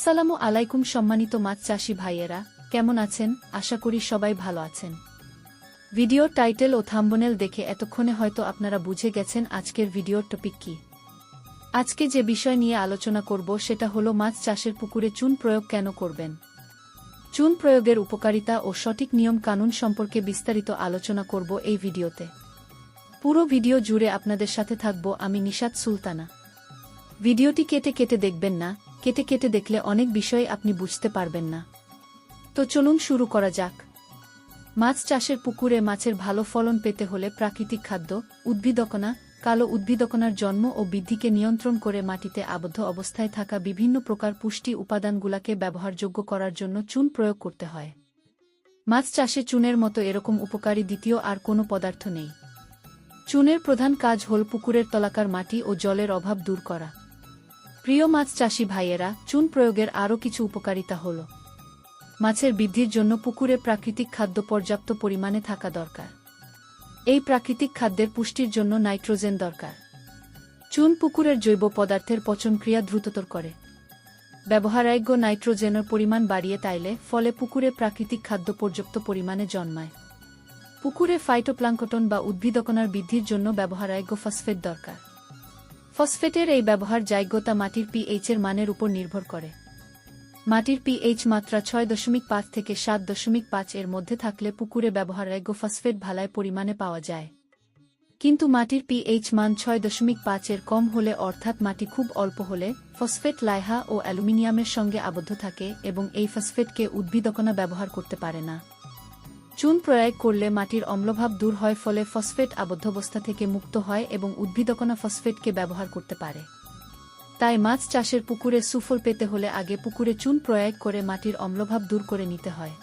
আসসালামু আলাইকুম সম্মানিত মাছ চাষি ভাইয়েরা, কেমন আছেন? আশা করি সবাই ভালো আছেন। ভিডিওর টাইটেল ও থাম্বনেল দেখে এতক্ষণে হয়তো আপনারা বুঝে গেছেন আজকের ভিডিওর টপিক কি। আজকে যে বিষয় নিয়ে আলোচনা করব সেটা হলো মাছ চাষের পুকুরে চুন প্রয়োগ কেন করবেন। চুন প্রয়োগের উপকারিতা ও সঠিক নিয়ম কানুন সম্পর্কে বিস্তারিত আলোচনা করব এই ভিডিওতে। পুরো ভিডিও জুড়ে আপনাদের সাথে থাকব আমি নিশাত সুলতানা। ভিডিওটি কেটে কেটে দেখবেন না, কেটে কেটে দেখলে অনেক বিষয় আপনি বুঝতে পারবেন না। তো চলুন শুরু করা যাক। মাছ চাষের পুকুরে মাছের ভালো ফলন পেতে হলে প্রাকৃতিক খাদ্য, উদ্ভিদকণা, কালো উদ্ভিদকণার জন্ম ও বৃদ্ধিকে নিয়ন্ত্রণ করে মাটিতে আবদ্ধ অবস্থায় থাকা বিভিন্ন প্রকার পুষ্টি উপাদানগুলোকে ব্যবহারযোগ্য করার জন্য চুন প্রয়োগ করতে হয়। মাছ চাষে চুনের মতো এরকম উপকারী দ্বিতীয় আর কোনো পদার্থ নেই। চুনের প্রধান কাজ হল পুকুরের তলাকার মাটি ও জলের অভাব দূর করা। প্রিয় মাছ চাষি ভাইয়েরা, চুন প্রয়োগের আরও কিছু উপকারিতা হল: মাছের বৃদ্ধির জন্য পুকুরে প্রাকৃতিক খাদ্য পর্যাপ্ত পরিমাণে থাকা দরকার। এই প্রাকৃতিক খাদ্যের পুষ্টির জন্য নাইট্রোজেন দরকার। চুন পুকুরের জৈব পদার্থের পচনক্রিয়া দ্রুততর করে। ব্যবহারযোগ্য নাইট্রোজেনের পরিমাণ বাড়িয়ে তাইলে ফলে পুকুরে প্রাকৃতিক খাদ্য পর্যাপ্ত পরিমাণে জন্মায়। পুকুরে ফাইটোপ্লাঙ্কটন বা উদ্ভিদকণার বৃদ্ধির জন্য ব্যবহারযোগ্য ফসফেট দরকার। ফসফেটের এই ব্যবহারযোগ্যতা মাটির পিএইচের মানের উপর নির্ভর করে। মাটির পিএইচ মাত্রা 6.5 থেকে 7.5 এর মধ্যে থাকলে পুকুরে ব্যবহারযোগ্য ফসফেট ভালো পরিমাণে পাওয়া যায়। কিন্তু মাটির পিএইচ মান 6.5 এর কম হলে, অর্থাৎ মাটি খুব অল্প হলে, ফসফেট লাইহা ও অ্যালুমিনিয়ামের সঙ্গে আবদ্ধ থাকে এবং এই ফসফেটকে উদ্ভিদকণা ব্যবহার করতে পারে না। চুন প্রয়োগ করলে মাটির অম্লভাব দূর হয়, ফলে ফসফেট আবদ্ধাবস্থা থেকে মুক্ত হয় এবং উদ্ভিদকণা ফসফেটকে ব্যবহার করতে পারে। তাই মাছ চাষের পুকুরে সুফল পেতে হলে আগে পুকুরে চুন প্রয়োগ করে মাটির অম্লভাব দূর করে নিতে হয়।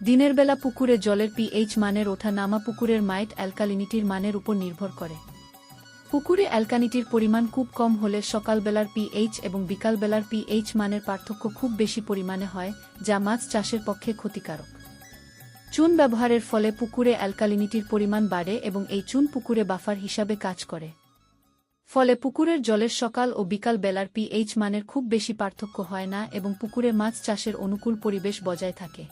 দিনের বেলা পুকুরে জলের পিএইচ মানের ওঠা নামা পুকুরের মাইট অ্যালকালিনিটির মানের উপর নির্ভর করে। পুকুরে অ্যালকালিনিটির পরিমাণ খুব কম হলে সকালবেলার পিএইচ এবং বিকালবেলার পিএইচ মানের পার্থক্য খুব বেশি পরিমাণে হয়, যা মাছ চাষের পক্ষে ক্ষতিকারক। চুন ব্যবহারের ফলে পুকুরে অ্যালকালিনিটির পরিমাণ বাড়ে এবং এই চুন পুকুরে বাফার হিসাবে কাজ করে। ফলে পুকুরের জলের সকাল ও বিকাল বেলার পিএইচ মানের খুব বেশি পার্থক্য হয় না এবং পুকুরে মাছ চাষের অনুকূল পরিবেশ বজায় থাকে।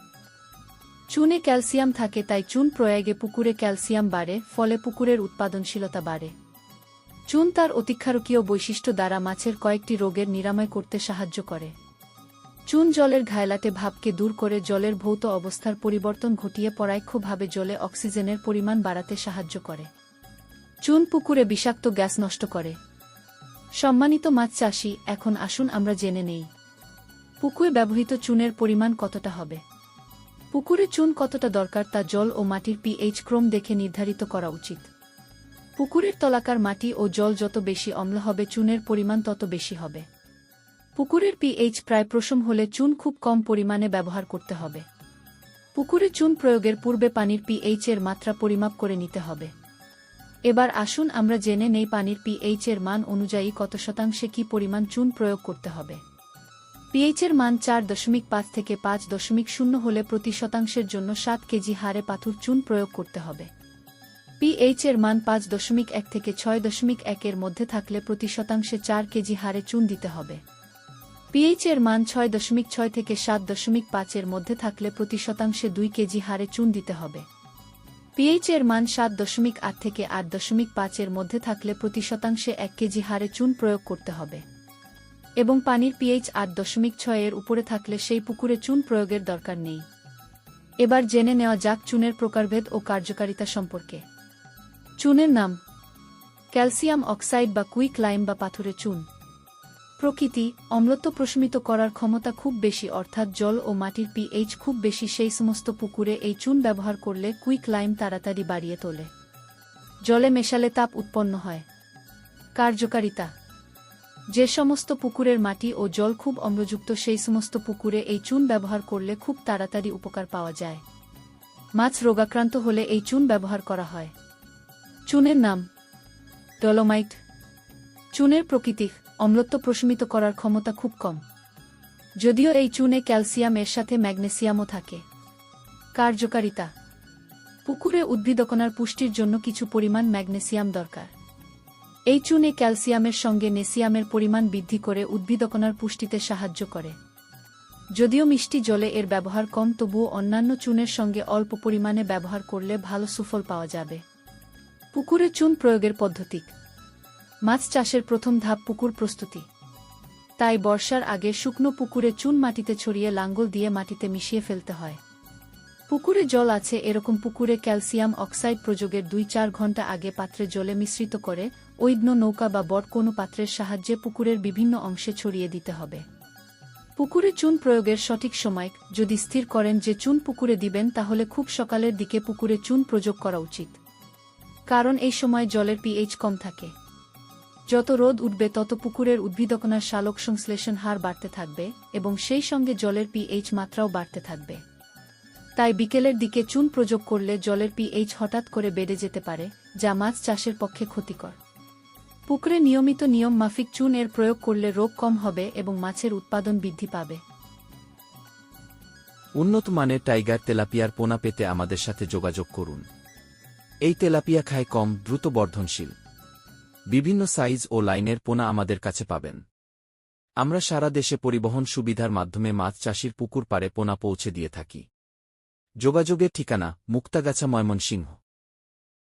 চুনে ক্যালসিয়াম থাকে, তাই চুন প্রয়োগে পুকুরে ক্যালসিয়াম বাড়ে, ফলে পুকুরের উৎপাদনশীলতা বাড়ে। চুন তার অতিক্ষারকীয় বৈশিষ্ট্য দ্বারা মাছের কয়েকটি রোগের নিরাময় করতে সাহায্য করে। চুন জলের ঘায়লাটে ভাবকে দূর করে জলের ভৌত অবস্থার পরিবর্তন ঘটিয়ে পরোক্ষভাবে জলে অক্সিজেনের পরিমাণ বাড়াতে সাহায্য করে। চুন পুকুরে বিষাক্ত গ্যাস নষ্ট করে। সম্মানিত মাছ চাষি, এখন আসুন আমরা জেনে নেই পুকুরে ব্যবহৃত চুনের পরিমাণ কতটা হবে। পুকুরে চুন কতটা দরকার তা জল ও মাটির পিএইচ ক্রম দেখে নির্ধারিত করা উচিত। পুকুরের তলাকার মাটি ও জল যত বেশি অম্ল হবে, চুনের পরিমাণ তত বেশি হবে। পুকুরের পিএইচ প্রায় প্রশম হলে চুন খুব কম পরিমাণে ব্যবহার করতে হবে। পুকুরে চুন প্রয়োগের পূর্বে পানির পিএইচ এর মাত্রা পরিমাপ করে নিতে হবে। এবার আসুন আমরা জেনে নেই পানির পিএইচ এর মান অনুযায়ী কত শতাংশে কি পরিমাণ চুন প্রয়োগ করতে হবে। পিএইচ এর মান 4.5 থেকে 5.0 হলে প্রতি শতাংশের জন্য 7 কেজি হারে পাথর চুন প্রয়োগ করতে হবে। পিএইচ এর মান 5.1 থেকে 6.1 এর মধ্যে থাকলে প্রতি শতাংশে 4 কেজি হারে চুন দিতে হবে। পিএইচ এর মান 6.6 থেকে 7.5 এর মধ্যে থাকলে প্রতি শতাংশে 2 কেজি হারে চুন দিতে হবে। পিএইচ এর মান 7.8 থেকে 8.5 এর মধ্যে থাকলে প্রতি শতাংশে 1 কেজি হারে চুন প্রয়োগ করতে হবে। এবং পানির পিএইচ 8.6 এর উপরে থাকলে সেই পুকুরে চুন প্রয়োগের দরকার নেই। এবার জেনে নেওয়া যাক চুনের প্রকারভেদ ও কার্যকারিতা সম্পর্কে। চুনের নাম: ক্যালসিয়াম অক্সাইড বা কুইক লাইম বা পাথুরে চুন। প্রকৃতি: অম্লত্ব প্রশমিত করার ক্ষমতা খুব বেশি, অর্থাৎ জল ও মাটির পিএইচ খুব বেশি সেই সমস্ত পুকুরে এই চুন ব্যবহার করলে কুইক লাইম তাড়াতাড়ি বাড়িয়ে তোলে। জলে মেশালে তাপ উৎপন্ন হয়। কার্যকারিতা: যে সমস্ত পুকুরের মাটি ও জল খুব অম্লযুক্ত সেই সমস্ত পুকুরে এই চুন ব্যবহার করলে খুব তাড়াতাড়ি উপকার পাওয়া যায়। মাছ রোগাক্রান্ত হলে এই চুন ব্যবহার করা হয়। চুনের নাম: ডলোমাইট। চুনের প্রকৃতি: অম্লত্ব প্রশমিত করার ক্ষমতা খুব কম, যদিও এই চুনে ক্যালসিয়াম এর সাথে ম্যাগনেসিয়ামও থাকে। কার্যকারিতা: পুকুরে উদ্ভিদকণার পুষ্টির জন্য কিছু পরিমাণ ম্যাগনেসিয়াম দরকার। এই চুনে ক্যালসিয়ামের সঙ্গে নেসিয়ামের পরিমাণ বৃদ্ধি করে উদ্ভিদকণার পুষ্টিতে সাহায্য করে। যদিও মিষ্টি জলে এর ব্যবহার কম, তবুও অন্যান্য চুনের সঙ্গে অল্প পরিমাণে ব্যবহার করলে ভালো সুফল পাওয়া যাবে। পুকুরে চুন প্রয়োগের পদ্ধতি। মাছ চাষের প্রথম ধাপ পুকুর প্রস্তুতি। তাই বর্ষার আগে শুকনো পুকুরে চুন মাটিতে ছড়িয়ে লাঙ্গল দিয়ে মাটিতে মিশিয়ে ফেলতে হয়। পুকুরে জল আছে এরকম পুকুরে ক্যালসিয়াম অক্সাইড প্রয়োগের 2-4 ঘণ্টা আগে পাত্রে জলে মিশ্রিত করে ঐন্য নৌকা বা বড় কোনো পাত্রের সাহায্যে পুকুরের বিভিন্ন অংশে ছড়িয়ে দিতে হবে। পুকুরে চুন প্রয়োগের সঠিক সময় যদি স্থির করেন যে চুন পুকুরে দিবেন, তাহলে খুব সকালের দিকে পুকুরে চুন প্রয়োগ করা উচিত, কারণ এই সময় জলের পিএইচ কম থাকে। যত রোদ উঠবে তত পুকুরের উদ্ভিদকণার সালোক সংশ্লেষণ হার বাড়তে থাকবে এবং সেই সঙ্গে জলের পিএইচ মাত্রাও বাড়তে থাকবে। তাই বিকেলের দিকে চুন প্রয়োগ করলে জলের পিএইচ হঠাৎ করে বেড়ে যেতে পারে, যা মাছ চাষের পক্ষে ক্ষতিকর। পুকুরে নিয়মিত নিয়ম মাফিক চুন এর প্রয়োগ করলে রোগ কম হবে এবং মাছের উৎপাদন বৃদ্ধি পাবে। উন্নত মানের টাইগার তেলাপিয়ার পোনা পেতে আমাদের সাথে যোগাযোগ করুন। এই তেলাপিয়া খায় কম, দ্রুত বর্ধনশীল। বিভিন্ন সাইজ ও লাইনের পোনা আমাদের কাছে পাবেন। আমরা সারা দেশে পরিবহন সুবিধার মাধ্যমে মাছ চাষির পুকুর পাড়ে পোনা পৌঁছে দিয়ে থাকি। যোগাযোগের ঠিকানা: মুক্তাগাছা, ময়মনসিংহ।